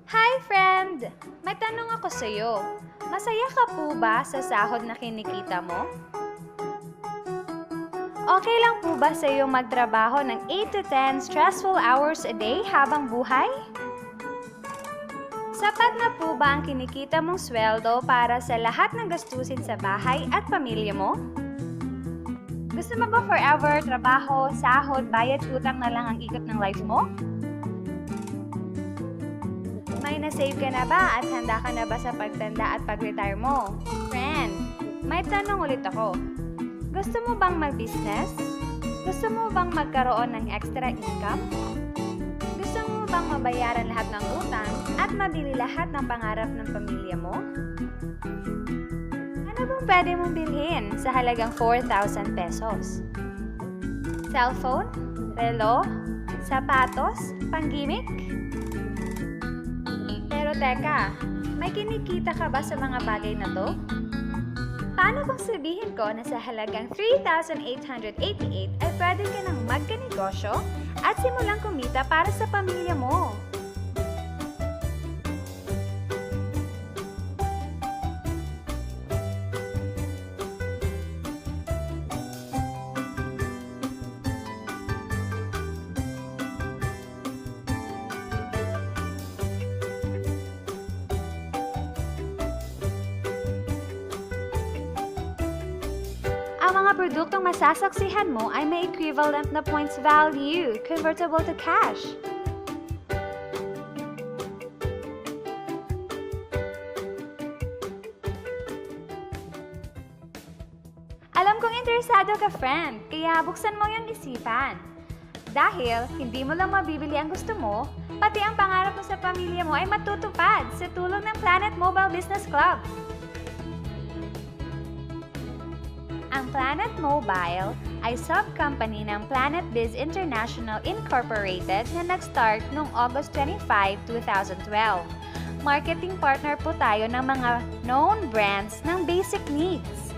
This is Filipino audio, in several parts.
Hi, friend! May tanong ako sa'yo. Masaya ka po ba sa sahod na kinikita mo? Okay lang po ba sa'yo magtrabaho ng 8 to 10 stressful hours a day habang buhay? Sapat na po ba ang kinikita mong sweldo para sa lahat ng gastusin sa bahay at pamilya mo? Gusto mo ba forever trabaho, sahod, bayad, utang na lang ang ikot ng life mo? May na-save ka na ba at handa ka na ba sa pagtanda at pag-retire mo? Friend, may tanong ulit ako. Gusto mo bang mag-business? Gusto mo bang magkaroon ng extra income? Gusto mo bang mabayaran lahat ng utang at mabili lahat ng pangarap ng pamilya mo? Ano bang pwede mong bilhin sa halagang 4,000 pesos? Cellphone? Relo? Sapatos? Panggimik? Pero teka, may kinikita ka ba sa mga bagay na to? Paano kung sabihin ko na sa halagang 3,888 ay pwede ka nang magkanegosyo at simulang kumita para sa pamilya mo? Ang mga produktong masasaksihan mo ay may equivalent na points value, convertible to cash. Alam kong interesado ka, friend, kaya buksan mo yung isipan. Dahil hindi mo lang mabibili ang gusto mo, pati ang pangarap mo sa pamilya mo ay matutupad sa tulong ng Planet Mobile Business Club. Ang Planet Mobile ay sub-company ng Planet Biz International Incorporated na nag-start noong August 25, 2012. Marketing partner po tayo ng mga known brands ng basic needs.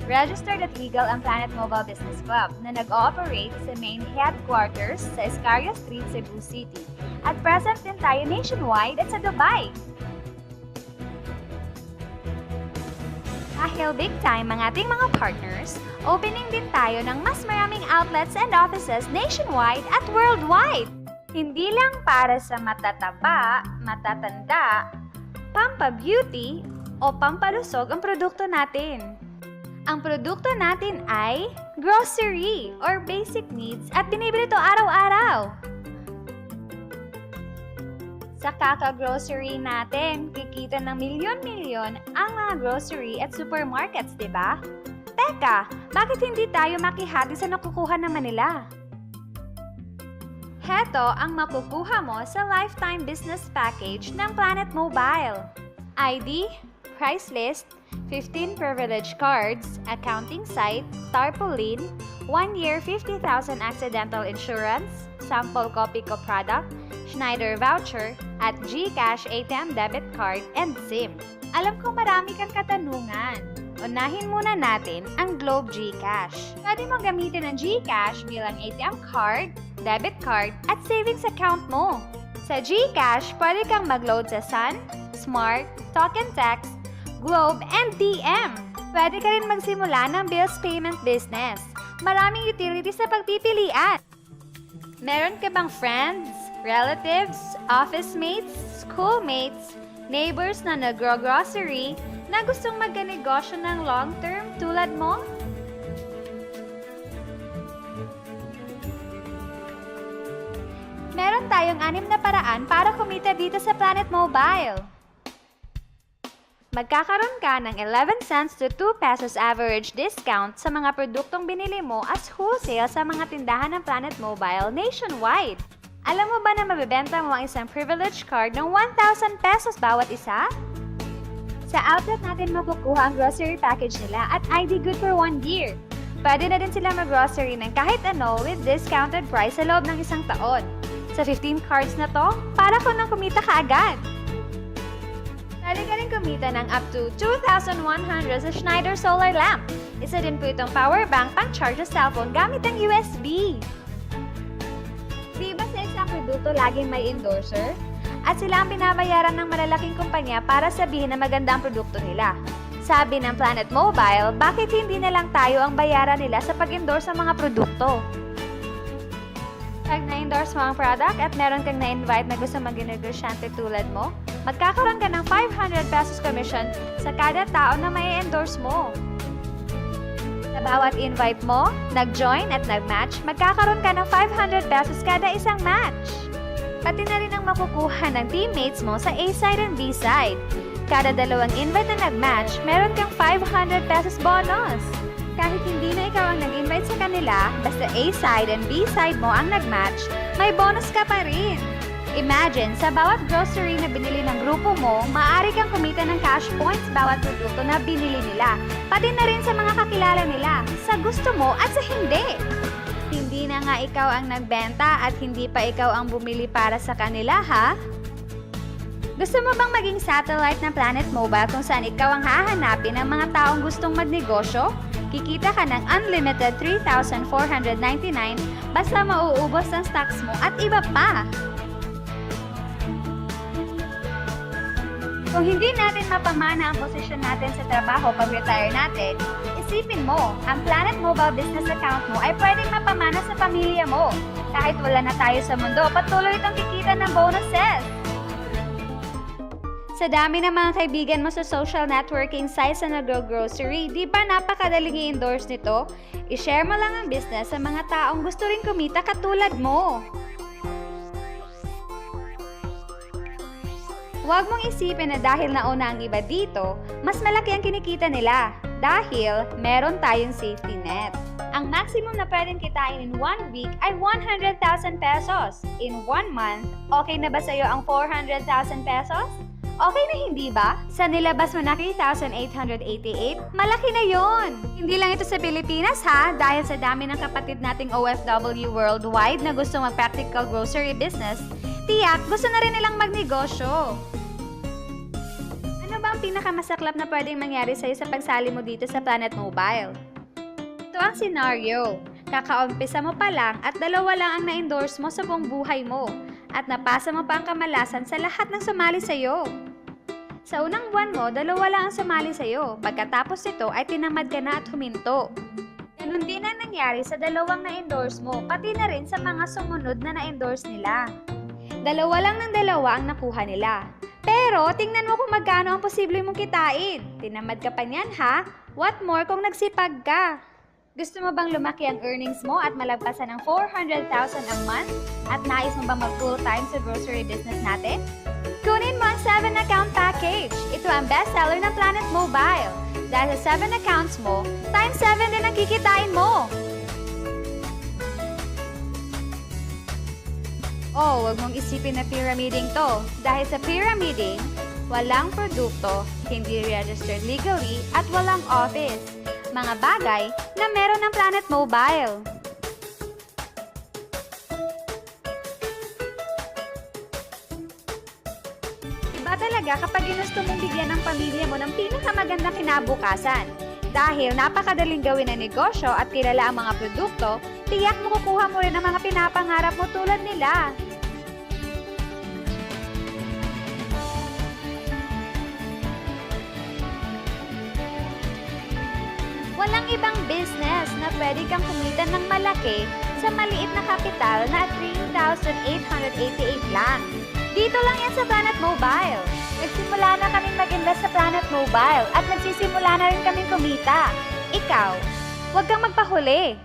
Registered at legal ang Planet Mobile Business Club na nag-ooperate sa main headquarters sa Escaria Street, Cebu City. At present din tayo nationwide at sa Dubai. Dahil big time ang ating mga partners, opening din tayo ng mas maraming outlets and offices nationwide at worldwide. Hindi lang para sa matataba, matatanda, pampa-beauty o pampalusog ang produkto natin. Ang produkto natin ay grocery or basic needs at binibili ito araw-araw. Sa kaka-grocery natin, kikita ng milyon-milyon ang mga grocery at supermarkets, di ba? Teka, bakit hindi tayo makihati sa nakukuha naman nila? Heto ang makukuha mo sa lifetime business package ng Planet Mobile. ID, price list, 15 privilege cards, accounting site, tarpaulin, 1 year 50,000 accidental insurance, sample copy ko product, Schneider voucher, at GCash ATM debit card and SIM. Alam ko marami kang katanungan. Unahin muna natin ang Globe GCash. Pwede mo gamitin ang GCash bilang ATM card, debit card, at savings account mo. Sa GCash, pwede kang mag-load sa Sun, Smart, Talk and Text, Globe, and DM. Pwede ka rin magsimula ng bills payment business. Maraming utilities na pagpipilian. Meron ka bang friends, relatives, office mates, schoolmates, neighbors na nagro-grocery na gustong magkanegosyo ng long-term tulad mo? Meron tayong 6 na paraan para kumita dito sa Planet Mobile. Magkakaroon ka ng 11 cents to 2 pesos average discount sa mga produktong binili mo as wholesale sa mga tindahan ng Planet Mobile nationwide. Alam mo ba na mabibenta mo ang isang privilege card ng 1,000 pesos bawat isa? Sa outlet natin makukuha ang grocery package nila at ID good for 1 year. Pwede na din sila mag-grocery ng kahit ano with discounted price sa loob ng 1 taon. Sa 15 cards na to, para ko nang kumita ka agad. kumita ng up to 2,100 sa Schneider Solar Lamp. Isa din po itong power bank pang-charge sa cellphone gamit ang USB. Di ba sa isang produkto laging may endorser? At sila ang binabayaran ng malalaking kumpanya para sabihin na maganda ang produkto nila. Sabi ng Planet Mobile, bakit hindi na lang tayo ang bayaran nila sa pag-endorse ng mga produkto? Pag na-endorse mo ang product at meron kang na-invite na gusto maging negosyante tulad mo, magkakaroon ka ng 500 pesos commission sa kada tao na may endorse mo. Sa bawat invite mo, nag-join at nag-match, magkakaroon ka ng 500 pesos kada isang match. Pati na rin ang makukuha ng teammates mo sa A-side and B-side. Kada dalawang invite na nag-match, meron kang 500 pesos bonus. Kahit hindi na ikaw ang nag-invite sa kanila, basta A-side and B-side mo ang nag-match, may bonus ka pa rin. Imagine, sa bawat grocery na binili ng grupo mo, maaari kang kumita ng cash points bawat produkto na binili nila, pati na rin sa mga kakilala nila, sa gusto mo at sa hindi. Hindi na nga ikaw ang nagbenta at hindi pa ikaw ang bumili para sa kanila, ha? Gusto mo bang maging satellite ng Planet Mobile kung saan ikaw ang hahanapin ng mga taong gustong magnegosyo? Kikita ka ng unlimited 3,499 basta mauubos ang stocks mo at iba pa. Kung hindi natin mapamana ang posisyon natin sa trabaho pag-retire natin, isipin mo, ang Planet Mobile business account mo ay pwedeng mapamana sa pamilya mo. Kahit wala na tayo sa mundo, patuloy itong kikita ng bonuses. Sa dami ng mga kaibigan mo sa social networking sites na nag-grocery, di ba napakadaling i-endorse nito? I-share mo lang ang business sa mga taong gusto rin kumita katulad mo. Huwag mong isipin na dahil nauna ang iba dito, mas malaki ang kinikita nila. Dahil meron tayong safety net. Ang maximum na pwedeng kitain in 1 week ay 100,000 pesos. In 1 month, okay na ba sa'yo ang 400,000 pesos? Okay na hindi ba? Sa nilabas mo na 3,888, malaki na yon. Hindi lang ito sa Pilipinas ha, dahil sa dami ng kapatid nating OFW worldwide na gusto mag-practical grocery business, tiyak gusto na rin nilang magnegosyo. Ano ba ang pinakamasaklap na pwedeng mangyari sa'yo sa pagsali mo dito sa Planet Mobile? Ito ang scenario. Kakaumpisa mo pa lang at dalawa lang ang na-endorse mo sa buong buhay mo. At napasa mo pa ang kamalasan sa lahat ng sumali sa'yo. Sa unang buwan mo, dalawa lang ang sumali sa'yo. Pagkatapos nito ay tinamad ka na at huminto. Ganun din ang nangyari sa dalawang na-endorse mo, pati na rin sa mga sumunod na na-endorse nila. Dalawa lang ng dalawa ang nakuha nila. Pero tingnan mo kung magkano ang posible mong kitain. Tinamad ka pa niyan ha? What more kung nagsipag ka? Gusto mo bang lumaki ang earnings mo at malagpasan ng 400,000 a month? At nais mo bang mag-full-time sa grocery business natin? Kunin mo ang 7-account package. Ito ang bestseller ng Planet Mobile. Dahil sa 7 accounts mo, times 7 din ang kikitain mo. Oh, huwag mong isipin na pyramiding to. Dahil sa pyramiding, walang produkto, hindi registered legally, at walang office. Mga bagay na meron ng Planet Mobile. Iba talaga kapag ginusto mong bigyan ng pamilya mo ng pinakamagandang kinabukasan. Dahil napakadaling gawin ang negosyo at kilala ang mga produkto, tiyak mo kukuha mo rin ang mga pinapangarap mo tulad nila. Walang ibang business na pwede kang kumita ng malaki sa maliit na kapital na 3,888 lang. Dito lang yan sa Planet Mobile. Nagsimula na kaming mag-invest sa Planet Mobile at nagsisimula na rin kaming kumita. Ikaw, huwag kang magpahuli.